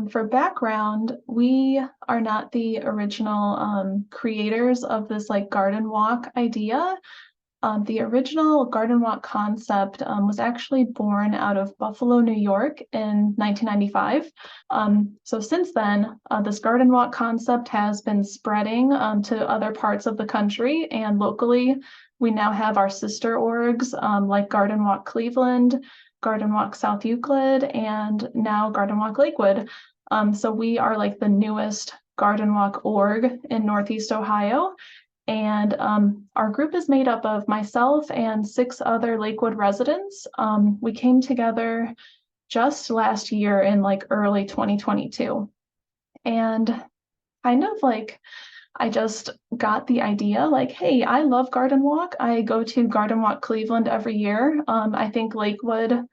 For background, we are not the original creators of this like garden walk idea. The original garden walk concept was actually born out of Buffalo, New York in 1995. So since then, this garden walk concept has been spreading to other parts of the country, and locally, we now have our sister orgs like GardenWalk Cleveland, GardenWalk South Euclid, and now GardenWalk Lakewood. So we are like the newest GardenWalk org in Northeast Ohio. And our group is made up of myself and 6 other Lakewood residents. We came together just last year in like early 2022. And kind of like I just got the idea like, hey, I love Garden Walk. I go to Garden Walk Cleveland every year. I think Lakewood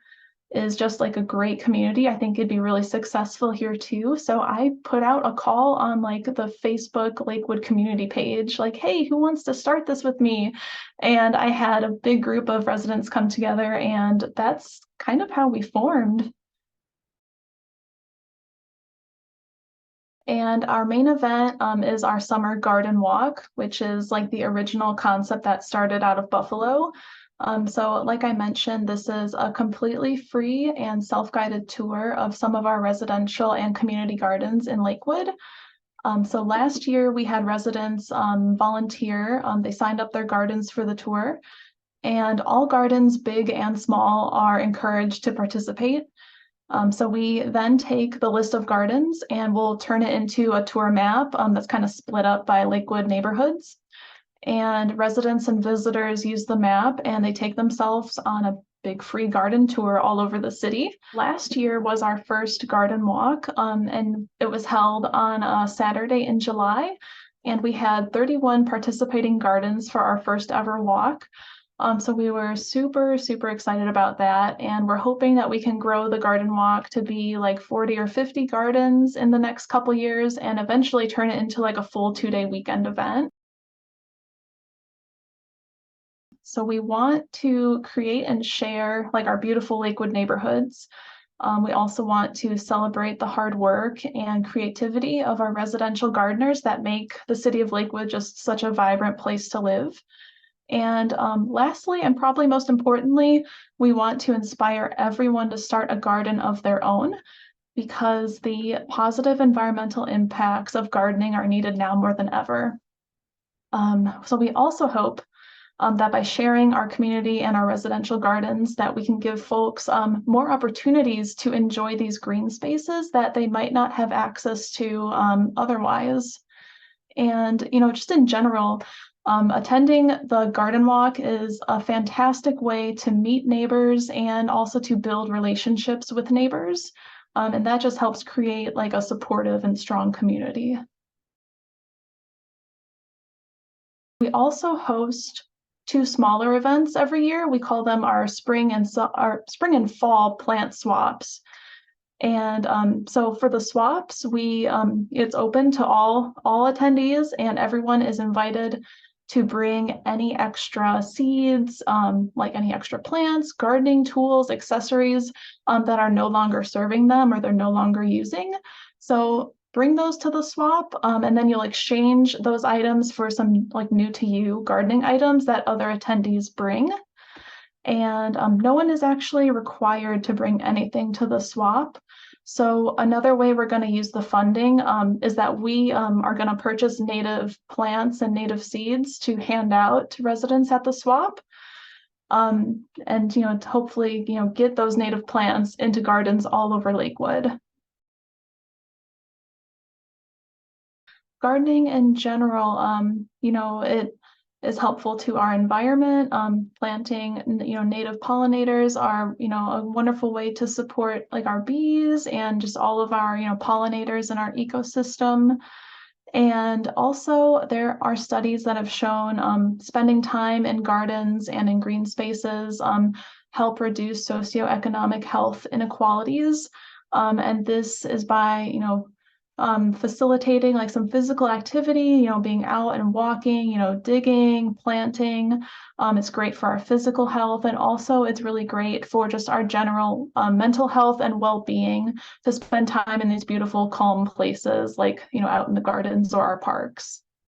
is just like a great community. I think it'd be really successful here too. So I put out a call on like the Facebook Lakewood community page, like, hey, who wants to start this with me? And I had a big group of residents come together, and that's kind of how we formed. And our main event is our summer garden walk, which is like the original concept that started out of Buffalo. So like I mentioned, this is a completely free and self-guided tour of some of our residential and community gardens in Lakewood. So last year we had residents volunteer. They signed up their gardens for the tour, and all gardens, big and small, are encouraged to participate. So we then take the list of gardens and we'll turn it into a tour map that's kind of split up by Lakewood neighborhoods. And residents and visitors use the map and they take themselves on a big free garden tour all over the city. Last year was our first garden walk, and it was held on a Saturday in July. And we had 31 participating gardens for our first ever walk. So we were super, super excited about that. And we're hoping that we can grow the garden walk to be like 40 or 50 gardens in the next couple years and eventually turn it into like a full 2-day weekend event. So we want to create and share like our beautiful Lakewood neighborhoods. We also want to celebrate the hard work and creativity of our residential gardeners that make the city of Lakewood just such a vibrant place to live. And lastly, and probably most importantly, we want to inspire everyone to start a garden of their own, because the positive environmental impacts of gardening are needed now more than ever. So we also hope that by sharing our community and our residential gardens, that we can give folks more opportunities to enjoy these green spaces that they might not have access to otherwise. And, you know, just in general, attending the garden walk is a fantastic way to meet neighbors and also to build relationships with neighbors. And that just helps create like a supportive and strong community. We also host 2 smaller events every year. We call them our spring and fall plant swaps. And so for the swaps, it's open to all attendees, and everyone is invited to bring any extra seeds, like any extra plants, gardening tools, accessories that are no longer serving them or they're no longer using. So bring those to the swap, and then you'll exchange those items for some like new to you gardening items that other attendees bring. And no one is actually required to bring anything to the swap. So another way we're going to use the funding is that we are going to purchase native plants and native seeds to hand out to residents at the swap. And, you know, to hopefully, you know, get those native plants into gardens all over Lakewood. Gardening in general, you know, it is helpful to our environment. Planting, you know, native pollinators are, you know, a wonderful way to support like our bees and just all of our, you know, pollinators in our ecosystem. And also there are studies that have shown spending time in gardens and in green spaces help reduce socioeconomic health inequalities. And this is by, you know, facilitating like some physical activity, being out and walking, digging, planting. It's great for our physical health. And also it's really great for just our general mental health and well-being to spend time in these beautiful, calm places like, out in the gardens or our parks.